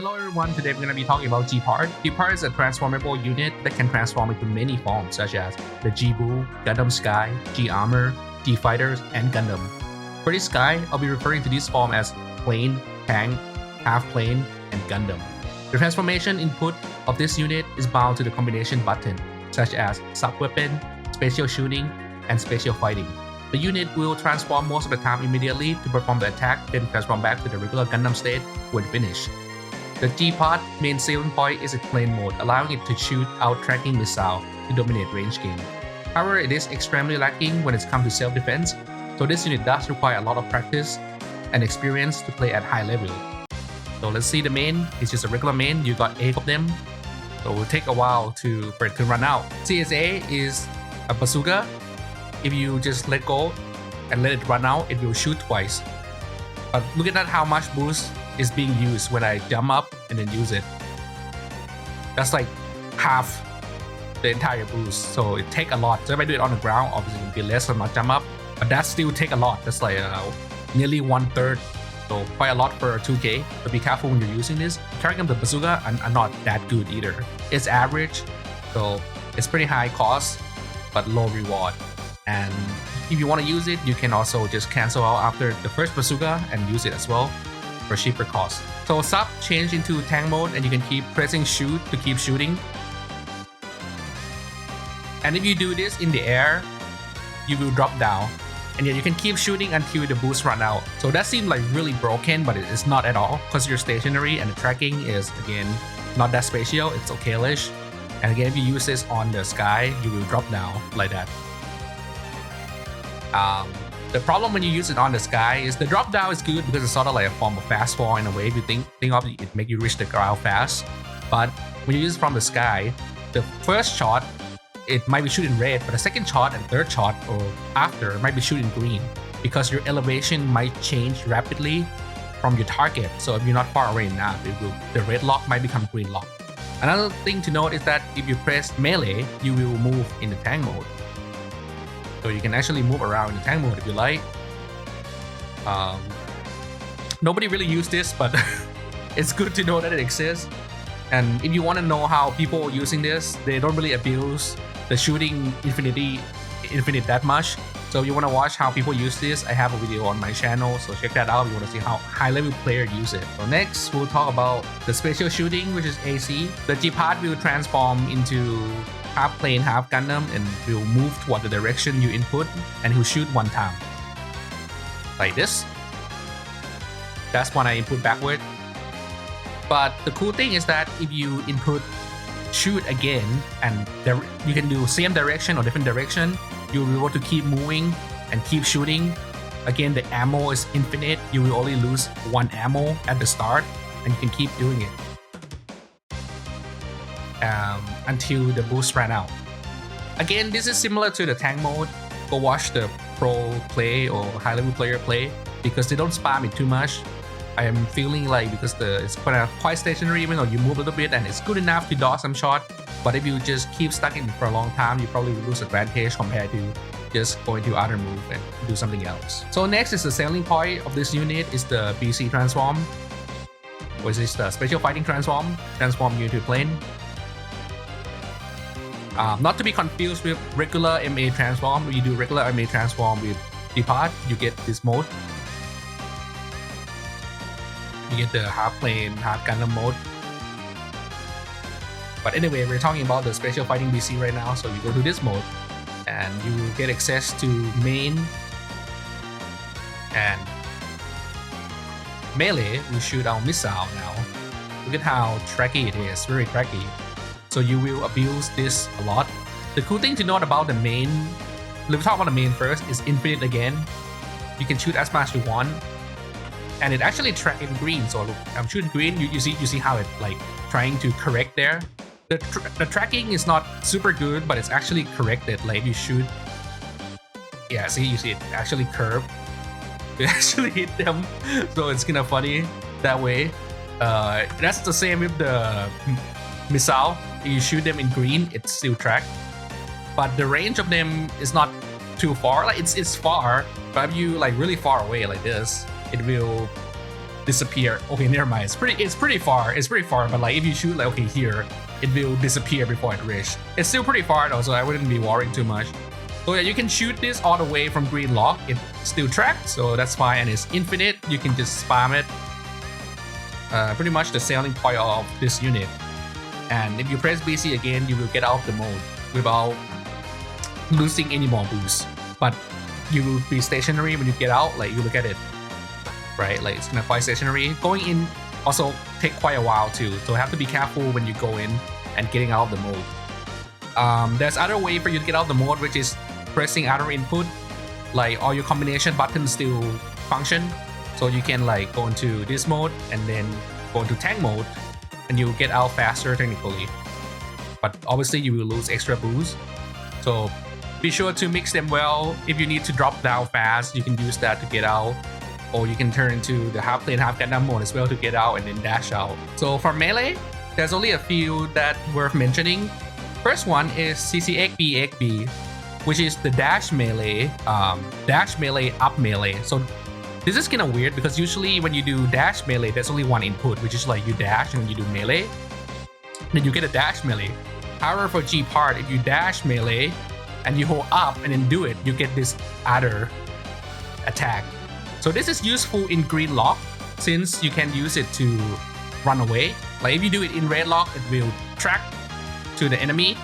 Hello everyone, today we're going to be talking about G-Part. G-Part is a transformable unit that can transform into many forms such as the G-Boo, Gundam Sky, G-Armor, G-Fighters, and Gundam. For this guy, I'll be referring to this form as plane, tank, half plane, and Gundam. The transformation input of this unit is bound to the combination button such as sub-weapon, spatial shooting, and spatial fighting. The unit will transform most of the time immediately to perform the attack, then transform back to the regular Gundam state when finished. The G-Part main selling point is its plane mode, allowing it to shoot out tracking missile to dominate range game. However, it is extremely lacking when it comes to self-defense, so this unit does require a lot of practice and experience to play at high level. So let's see the main. It's just a regular main, you got 8 of them, so it will take a while for it to run out. CSA is a bazooka. If you just let go and let it run out, it will shoot twice. But look at how much boost is being used when I jump up and then use it. That's like half the entire boost, so it takes a lot. So if I do it on the ground, obviously it will be less than my jump up, but that still take a lot. That's like nearly 1/3, so quite a lot for 2K. So be careful when you're using this. Carrying the bazooka are not that good either. It's average, so it's pretty high cost, but low reward. And if you want to use it, you can also just cancel out after the first bazooka and use it as well for cheaper cost. So sub change into tank mode and you can keep pressing shoot to keep shooting. And if you do this in the air, you will drop down. And then you can keep shooting until the boost run out. So that seems like really broken, but it is not at all because you're stationary and the tracking is again not that spatial, it's okay-ish. And again, if you use this on the sky, you will drop down like that. The problem when you use it on the sky is the drop down is good because it's sort of like a form of fast fall in a way. If you think of it, it make you reach the ground fast. But when you use it from the sky, the first shot it might be shooting red, but the second shot and third shot or after might be shooting green because your elevation might change rapidly from your target. So if you're not far away enough, the red lock might become green lock. Another thing to note is that if you press melee, you will move in the tank mode. So you can actually move around in the tank mode if you like. Nobody really used this, but it's good to know that it exists. And if you want to know how people are using this, they don't really abuse the shooting infinite that much. So if you want to watch how people use this, I have a video on my channel, so check that out if you want to see how high-level players use it. So next, we'll talk about the spatial shooting, which is AC. The G-Part will transform into half plane, half Gundam, and will move toward the direction you input, and he'll shoot one time. Like this. That's when I input backward. But the cool thing is that if you input shoot again, and you can do same direction or different direction, you'll be able to keep moving and keep shooting. Again, the ammo is infinite. You will only lose 1 ammo at the start, and you can keep doing it until the boost ran out. Again, this is similar to the tank mode. Go watch the pro play or high-level player play because they don't spam it too much. I am feeling like because it's quite stationary, even though you move a little bit and it's good enough to dodge some shot. But if you just keep stuck in it for a long time, you probably will lose advantage compared to just going to other move and do something else. So next is the selling point of this unit is the BC transform, which is the special fighting transform you into plane. Not to be confused with regular MA transform. When you do regular MA transform with G-Part, you get this mode. You get the half plane, half Gundam mode. But anyway, we're talking about the special fighting BC right now, so you go to this mode and you get access to main and melee. We shoot our missile now. Look at how tracky it is, very tracky. So you will abuse this a lot. The cool thing to note about the main, let's talk about the main first, is infinite again. You can shoot as much as you want. And it actually track in green. So look, I'm shooting green. You see how it like trying to correct there. The tracking is not super good, but it's actually corrected. Like you shoot, yeah. See, you see it actually curved. You actually hit them, so it's kind of funny that way. That's the same with the missile. You shoot them in green, it's still tracked. But the range of them is not too far. Like it's far, but if you like really far away like this, it will disappear. Okay, never mind. It's pretty far. It's pretty far, but like if you shoot like okay here, it will disappear before it reaches. It's still pretty far though, so I wouldn't be worrying too much. So yeah, you can shoot this all the way from green lock. It still tracks, so that's fine, and it's infinite. You can just spam it. Pretty much the selling point of this unit. And if you press BC again, you will get out of the mode without losing any more boost. But you will be stationary when you get out. Like you look at it, right? Like it's gonna quite stationary. Going in also take quite a while too, so have to be careful when you go in and getting out of the mode. There's other way for you to get out of the mode, which is pressing other input. Like all your combination buttons still function, so you can like go into this mode and then go into tank mode, and you'll get out faster technically. But obviously you will lose extra boost. So be sure to mix them well. If you need to drop down fast, you can use that to get out. Or you can turn into the half plane, half Gundam mode as well to get out and then dash out. So for melee, there's only a few that worth mentioning. First one is CCXBXB, which is the dash melee up melee. So this is kind of weird because usually when you do dash melee, there's only one input, which is like you dash and you do melee. Then you get a dash melee. However, for G part, if you dash melee and you hold up and then do it, you get this other attack. So this is useful in green lock since you can use it to run away. Like if you do it in red lock, it will track to the enemy.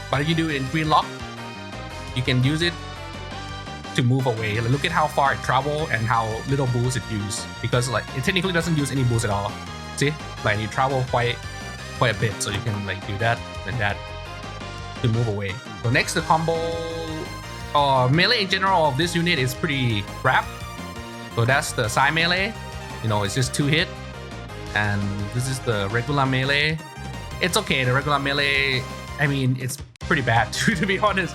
But if you do it in green lock, you can use it to move away. Like, look at how far it travel and how little boost it uses, because like it technically doesn't use any boost at all. See, like you travel quite a bit, so you can like do that and that to move away. So next, the combo melee in general of this unit is pretty crap. So that's the side melee. You know, it's just 2 hit, and this is the regular melee. It's okay. The regular melee, I mean, it's pretty bad too, to be honest.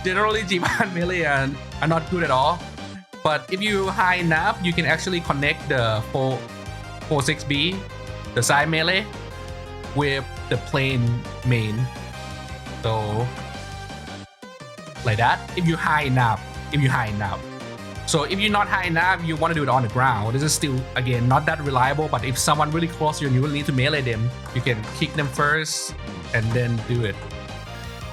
Generally, G1 melee are not good at all. But if you high enough, you can actually connect the 46B, the side melee, with the plane main. So like that, if you high enough. So if you're not high enough, you want to do it on the ground. This is still, again, not that reliable, but if someone really close to you and you really need to melee them, you can kick them first and then do it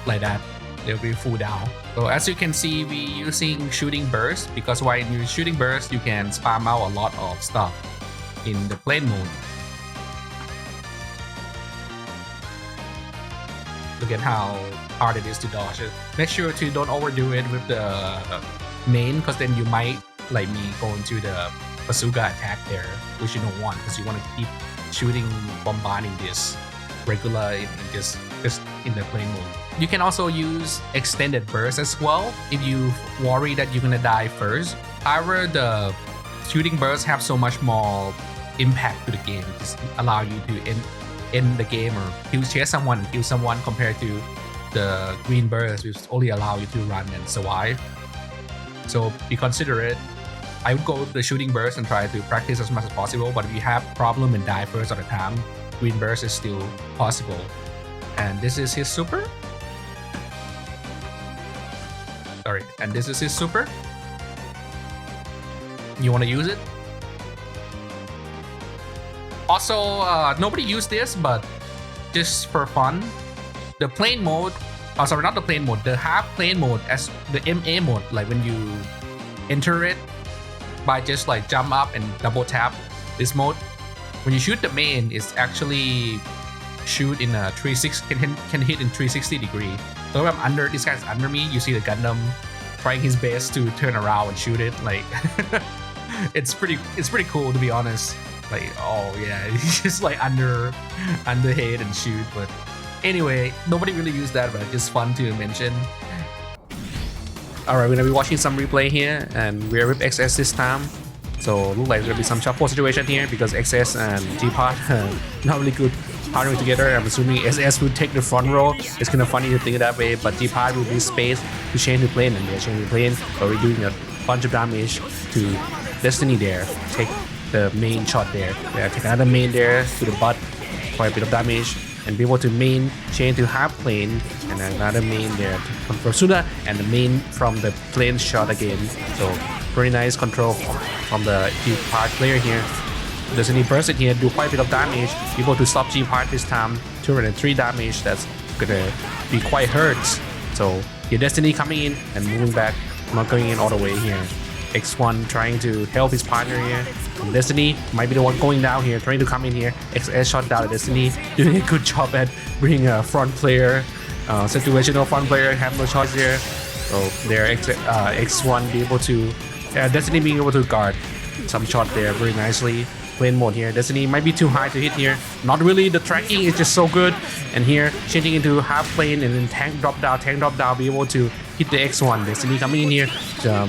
like that. They'll be full down. So as you can see, we using shooting burst, because while you're shooting burst, you can spam out a lot of stuff in the plane mode. Look at how hard it is to dodge it. Make sure to don't overdo it with the main, because then you might, like me, go into the bazooka attack there, which you don't want, because you want to keep shooting, bombarding this regular in just in the plane mode. You can also use extended burst as well if you worry that you're gonna die first. However, the shooting bursts have so much more impact to the game. Just allow you to end the game or chase someone, kill someone, compared to the green burst, which only allow you to run and survive. So be considerate. I would go with the shooting burst and try to practice as much as possible, but if you have problem and die first at a time, green burst is still possible. And this is his super. Sorry, and this is his super. You want to use it? Also, nobody used this, but just for fun, the plane mode, oh sorry, not the plane mode, the half plane mode as the MA mode, like when you enter it by just like jump up and double tap this mode, when you shoot the main, it's actually shoot in a 360, can hit in 360 degree. So if I'm under, this guy's under me, you see the Gundam trying his best to turn around and shoot it. Like it's pretty cool, to be honest. Like, oh yeah, he's just like under head and shoot. But anyway, nobody really used that, but it's fun to mention. Alright, we're gonna be watching some replay here, and we're with XS this time. So look like there's gonna be some shuffle situation here because XS and G-Pod not really good partnering together. I'm assuming SS will take the front row. It's kind of funny to think it that way, but G-Pod will be space to change the plane, and they're changing the plane, but we're doing a bunch of damage to Destiny there. Take the main shot there. Take another main there to the butt, quite a bit of damage, and be able to main change to half plane, and another main there to confirm Suda, and the main from the plane shot again. So pretty nice control from the G-Pod player here. Destiny burst it here, do quite a bit of damage, able to stop G part this time, 203 damage, that's gonna be quite hurt. So your Destiny coming in and moving back, not going in all the way here. X1 trying to help his partner here. And Destiny might be the one going down here, trying to come in here. XS shot down Destiny, doing a good job at bringing a front player, situational front player, have no choice here. So there, X1 be able to, Destiny being able to guard some shot there very nicely. Plane mode here, Destiny might be too high to hit here. Not really, the tracking is just so good. And here, changing into half plane and then tank drop down, be able to hit the X1. Destiny coming in here,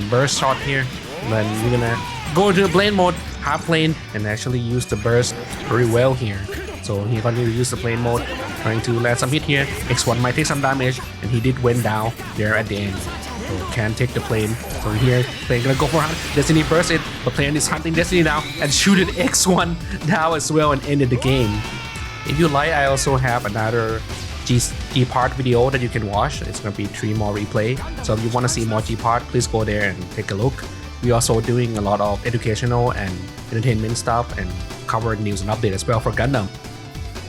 burst shot here. Then we're gonna go to the plane mode, half plane, and actually use the burst very well here. So he continued to use the plane mode, trying to land some hit here. X1 might take some damage, and he did went down there at the end. So can take the plane. So here, plane gonna go for hunt. Destiny burst it, but plane is hunting Destiny now and shooted X1 down as well and ended the game. If you like, I also have another G-part video that you can watch. It's gonna be 3 more replay. So if you want to see more G-part, please go there and take a look. We're also doing a lot of educational and entertainment stuff and covering news and update as well for Gundam.